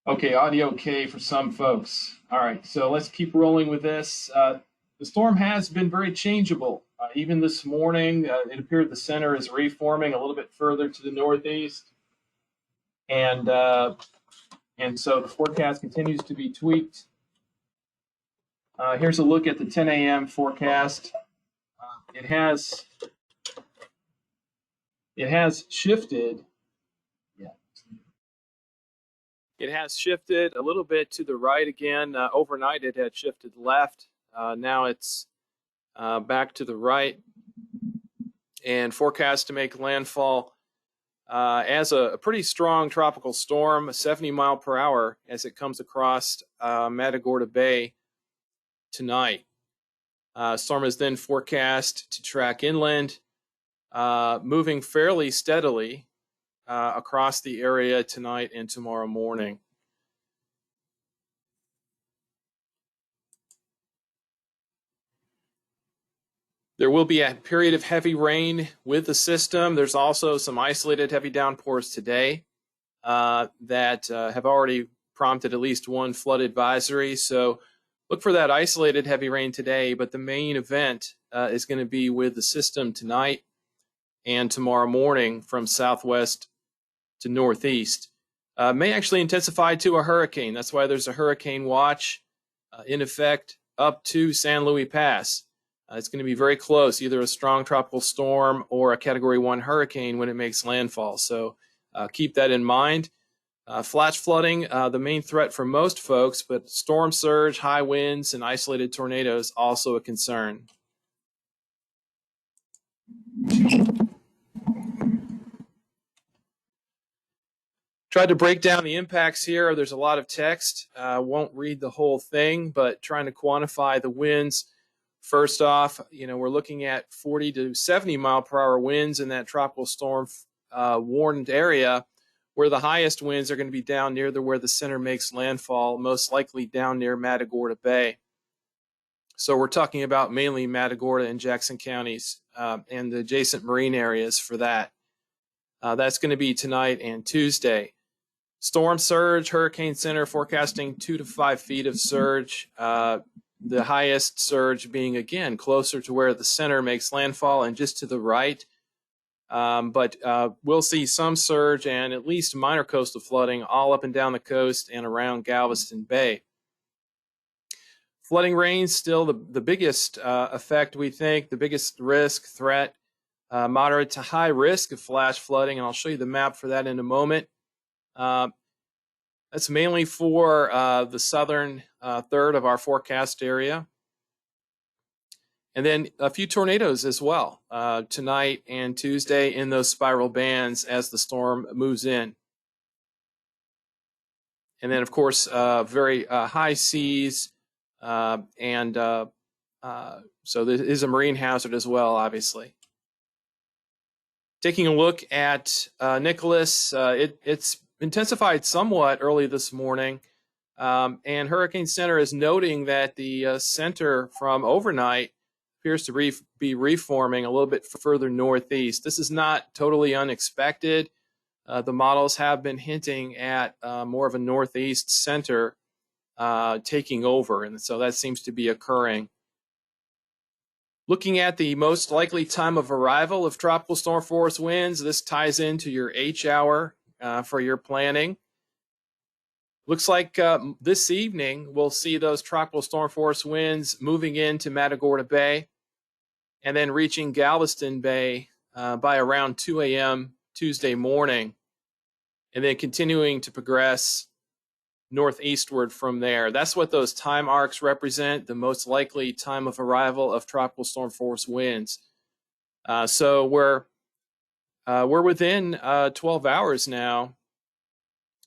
Okay, audio okay for some folks. All right, so let's keep rolling with this. The storm has been very changeable. Even this morning, it appeared the center is reforming a little bit further to the northeast, and and so the forecast continues to be tweaked. Here's a look at the 10 a.m. forecast. It has shifted. Yeah. It has shifted a little bit to the right again. Overnight, it had shifted left. Now it's back to the right, and forecast to make landfall as a pretty strong tropical storm, 70 mile per hour, as it comes across Matagorda Bay tonight. Storm is then forecast to track inland, moving fairly steadily across the area tonight and tomorrow morning. There will be a period of heavy rain with the system. There's also some isolated heavy downpours today that have already prompted at least one flood advisory. So look for that isolated heavy rain today, but the main event is going to be with the system tonight and tomorrow morning from southwest to northeast. May actually intensify to a hurricane. That's why there's a hurricane watch in effect up to San Luis Pass. It's going to be very close, either a strong tropical storm or a Category 1 hurricane when it makes landfall. So keep that in mind. Flash flooding, the main threat for most folks, but storm surge, high winds, and isolated tornadoes also a concern. Tried to break down the impacts here. There's a lot of text. Won't read the whole thing, but trying to quantify the winds. First off, we're looking at 40 to 70 mile per hour winds in that tropical storm warned area, where the highest winds are going to be down near where the center makes landfall, most likely down near Matagorda Bay. So we're talking about mainly Matagorda and Jackson counties and the adjacent marine areas for that. That's going to be tonight and Tuesday. Storm surge, Hurricane Center forecasting 2 to 5 feet of surge. The highest surge being, again, closer to where the center makes landfall and just to the right. But we'll see some surge and at least minor coastal flooding all up and down the coast and around Galveston Bay. Flooding rains still the biggest effect, we think, the biggest risk, threat, moderate to high risk of flash flooding, and I'll show you the map for that in a moment. That's mainly for the southern third of our forecast area. And then a few tornadoes as well tonight and Tuesday in those spiral bands as the storm moves in. And then, of course, very high seas. So there is a marine hazard as well, obviously. Taking a look at Nicholas, it's intensified somewhat early this morning. And Hurricane Center is noting that the center from overnight appears to be reforming a little bit further northeast. This is not totally unexpected. The models have been hinting at more of a northeast center taking over, and so that seems to be occurring. Looking at the most likely time of arrival of tropical storm force winds, this ties into your H hour for your planning. Looks like this evening we'll see those tropical storm force winds moving into Matagorda Bay and then reaching Galveston Bay by around 2 a.m. Tuesday morning, and then continuing to progress northeastward from there. That's what those time arcs represent, the most likely time of arrival of tropical storm force winds. So we're within 12 hours now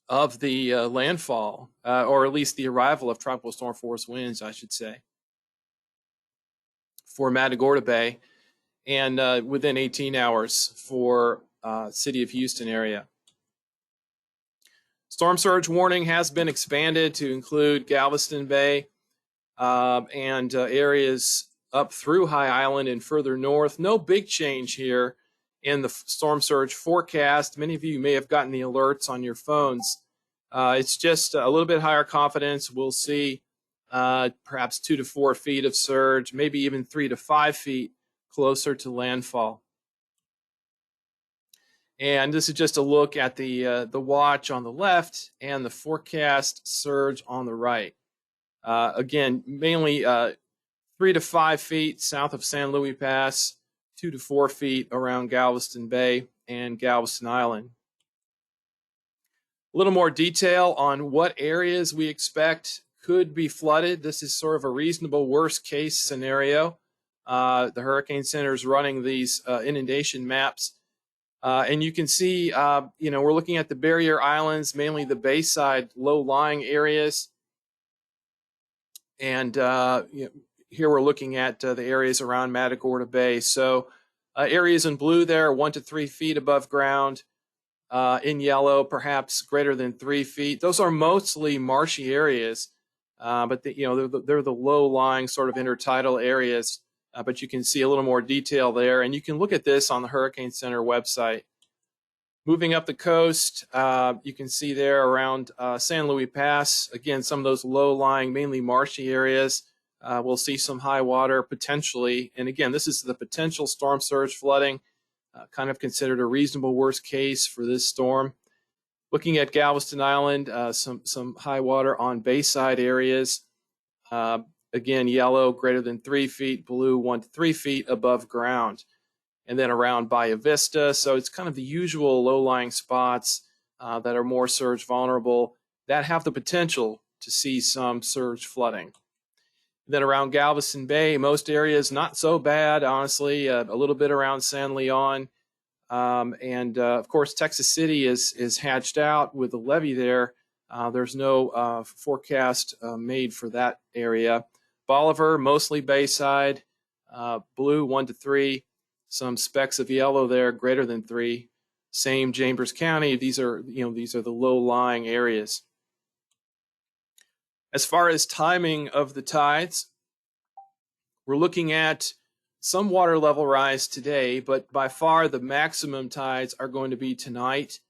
of the landfall, or at least the arrival of tropical storm force winds, I should say, for Matagorda Bay, and within 18 hours for city of Houston area. Storm surge warning has been expanded to include Galveston Bay and areas up through High Island and further north. No big change here in the storm surge forecast. Many of you may have gotten the alerts on your phones It's just a little bit higher confidence. We'll see perhaps 2 to 4 feet of surge, maybe even 3 to 5 feet closer to landfall. And this is just a look at the watch on the left and the forecast surge on the right. Again, mainly 3 to 5 feet south of San Luis Pass, 2 to 4 feet around Galveston Bay and Galveston Island. A little more detail on what areas we expect could be flooded. This is sort of a reasonable worst case scenario. The Hurricane Center is running these inundation maps. And you can see, we're looking at the barrier islands, mainly the bayside low-lying areas. And here we're looking at the areas around Matagorda Bay. So areas in blue there, 1 to 3 feet above ground. In yellow, perhaps greater than 3 feet. Those are mostly marshy areas, but they're the low-lying sort of intertidal areas. But you can see a little more detail there, and you can look at this on the Hurricane Center website. Moving up the coast, you can see there around San Luis Pass, again, some of those low-lying, mainly marshy areas. We'll see some high water potentially, and again, this is the potential storm surge flooding. Kind of considered a reasonable worst case for this storm. Looking at Galveston Island, some high water on bayside areas. Again, yellow greater than 3 feet, blue 1 to 3 feet above ground. And then around Bahia Vista, so it's kind of the usual low-lying spots that are more surge vulnerable that have the potential to see some surge flooding. Then around Galveston Bay, most areas not so bad, honestly. A little bit around San Leon, and of course Texas City is hatched out with the levee there. There's no forecast made for that area. Bolivar, mostly bayside, blue 1 to 3. Some specks of yellow there, greater than 3. Same Chambers County. These are the low-lying areas. As far as timing of the tides, we're looking at some water level rise today, but by far the maximum tides are going to be tonight.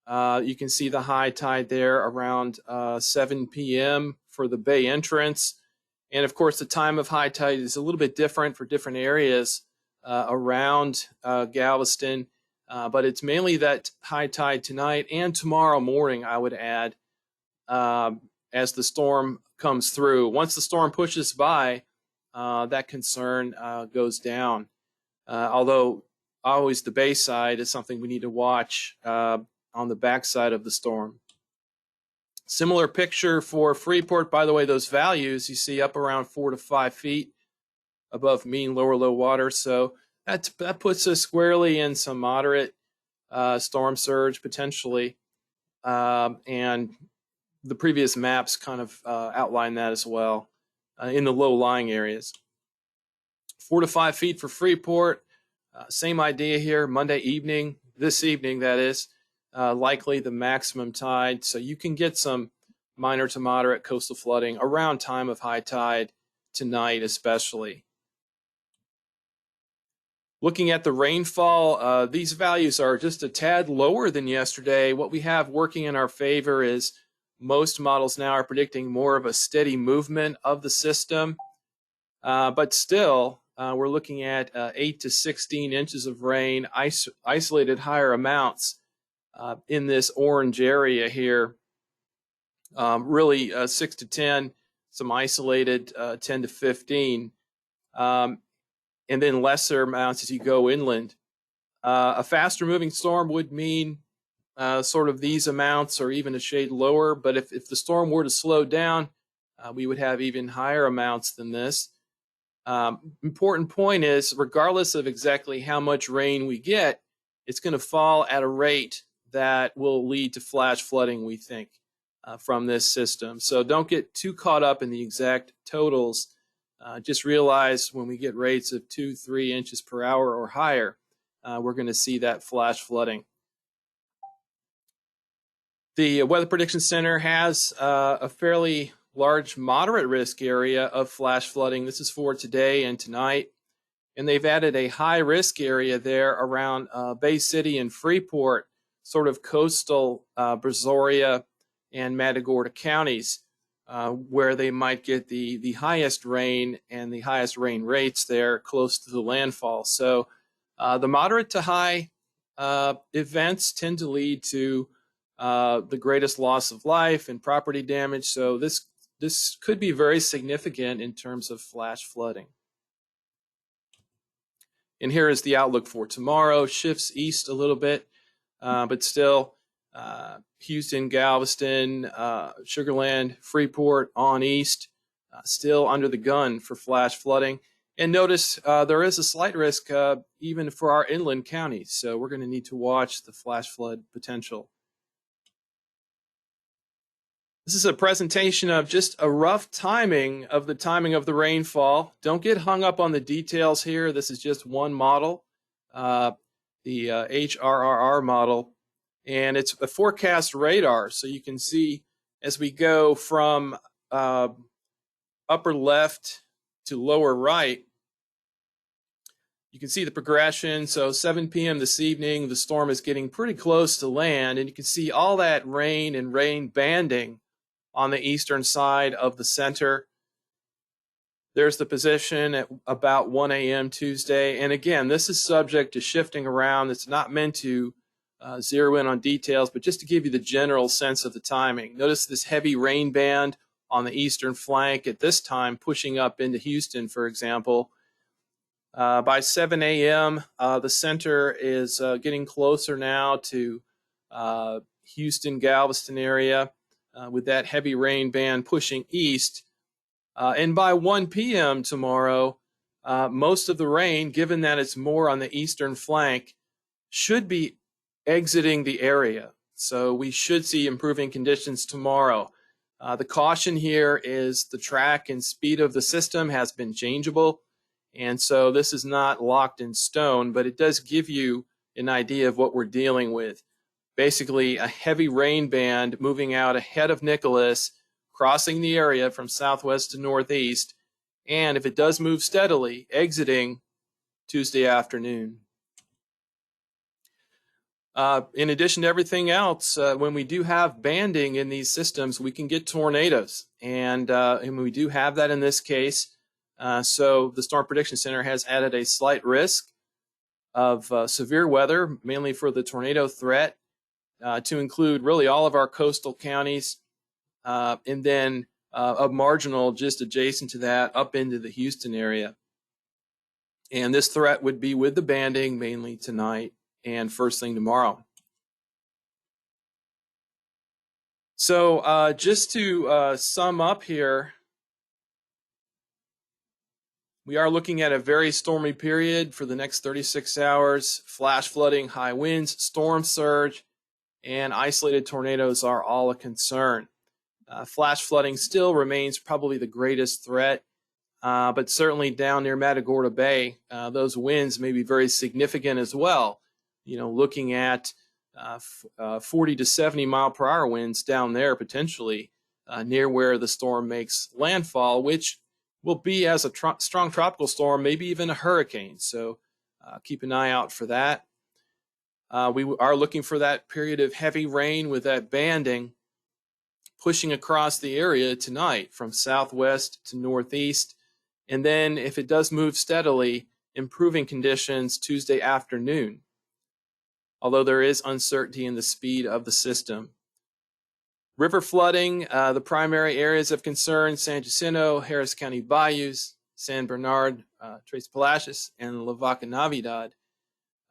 You can see the high tide there around 7 p.m. for the bay entrance. And of course, the time of high tide is a little bit different for different areas around Galveston, but it's mainly that high tide tonight and tomorrow morning, I would add, as the storm comes through. Once the storm pushes by, that concern goes down. Although always the bay side is something we need to watch on the backside of the storm. Similar picture for Freeport. By the way, those values you see up around 4 to 5 feet above mean lower low water. So that puts us squarely in some moderate storm surge potentially. And the previous maps kind of outline that as well in the low-lying areas. 4 to 5 feet for Freeport. Same idea here, Monday evening, this evening that is, likely the maximum tide. So you can get some minor to moderate coastal flooding around time of high tide tonight especially. Looking at the rainfall, these values are just a tad lower than yesterday. What we have working in our favor is most models now are predicting more of a steady movement of the system, but still we're looking at 8 to 16 inches of rain, isolated higher amounts in this orange area here, really 6 to 10, some isolated 10 to 15, and then lesser amounts as you go inland. A faster moving storm would mean sort of these amounts or even a shade lower, but if the storm were to slow down, we would have even higher amounts than this. Important point is, regardless of exactly how much rain we get, it's going to fall at a rate that will lead to flash flooding, we think, from this system. So don't get too caught up in the exact totals. Just realize when we get rates of 2-3 inches per hour or higher, we're going to see that flash flooding. The Weather Prediction Center has a fairly large moderate risk area of flash flooding. This is for today and tonight. And they've added a high risk area there around Bay City and Freeport, sort of coastal Brazoria, and Matagorda counties, where they might get the highest rain and the highest rain rates there close to the landfall. So the moderate to high events tend to lead to the greatest loss of life and property damage. So this could be very significant in terms of flash flooding. And here is the outlook for tomorrow. Shifts east a little bit, but still Houston, Galveston, Sugar Land, Freeport on east, still under the gun for flash flooding. And notice there is a slight risk even for our inland counties. So we're going to need to watch the flash flood potential. This is a presentation of just a rough timing of the rainfall. Don't get hung up on the details here. This is just one model, the HRRR model, and it's a forecast radar. So you can see as we go from upper left to lower right, you can see the progression. So 7 p.m. this evening, the storm is getting pretty close to land, and you can see all that rain and rain banding on the eastern side of the center. There's the position at about 1 a.m. Tuesday. And again, this is subject to shifting around. It's not meant to zero in on details, but just to give you the general sense of the timing. Notice this heavy rain band on the eastern flank at this time pushing up into Houston, for example. By 7 a.m., the center is getting closer now to Houston, Galveston area. With that heavy rain band pushing east. And by 1 p.m. tomorrow, most of the rain, given that it's more on the eastern flank, should be exiting the area. So we should see improving conditions tomorrow. The caution here is the track and speed of the system has been changeable. And so this is not locked in stone, but it does give you an idea of what we're dealing with. Basically a heavy rain band moving out ahead of Nicholas, crossing the area from southwest to northeast, and if it does move steadily, exiting Tuesday afternoon. In addition to everything else, when we do have banding in these systems, we can get tornadoes, and we do have that in this case. So the Storm Prediction Center has added a slight risk of severe weather, mainly for the tornado threat, to include really all of our coastal counties, and then a marginal just adjacent to that up into the Houston area. And this threat would be with the banding mainly tonight and first thing tomorrow. So just to sum up here, we are looking at a very stormy period for the next 36 hours. Flash flooding, high winds, storm surge, and isolated tornadoes are all a concern. Flash flooding still remains probably the greatest threat, but certainly down near Matagorda Bay, those winds may be very significant as well. You know, looking at 40 to 70 mile per hour winds down there potentially near where the storm makes landfall, which will be as a strong tropical storm, maybe even a hurricane. So keep an eye out for that. We are looking for that period of heavy rain with that banding pushing across the area tonight from southwest to northeast. And then if it does move steadily, improving conditions Tuesday afternoon, although there is uncertainty in the speed of the system. River flooding, the primary areas of concern, San Jacinto, Harris County Bayous, San Bernard, Tres Palacios, and La Vaca Navidad.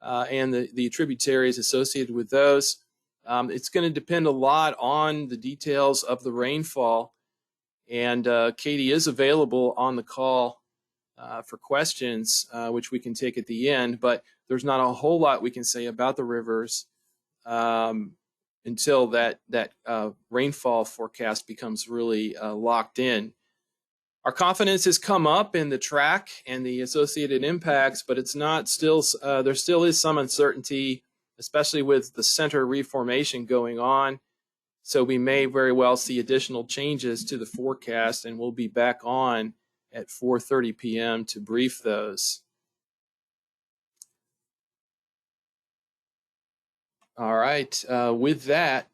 And the tributaries associated with those. It's going to depend a lot on the details of the rainfall, and Katie is available on the call for questions, which we can take at the end, but there's not a whole lot we can say about the rivers until that rainfall forecast becomes really locked in. Our confidence has come up in the track and the associated impacts, but it's not still, there still is some uncertainty, especially with the center reformation going on. So we may very well see additional changes to the forecast, and we'll be back on at 4:30 p.m. to brief those. All right, with that,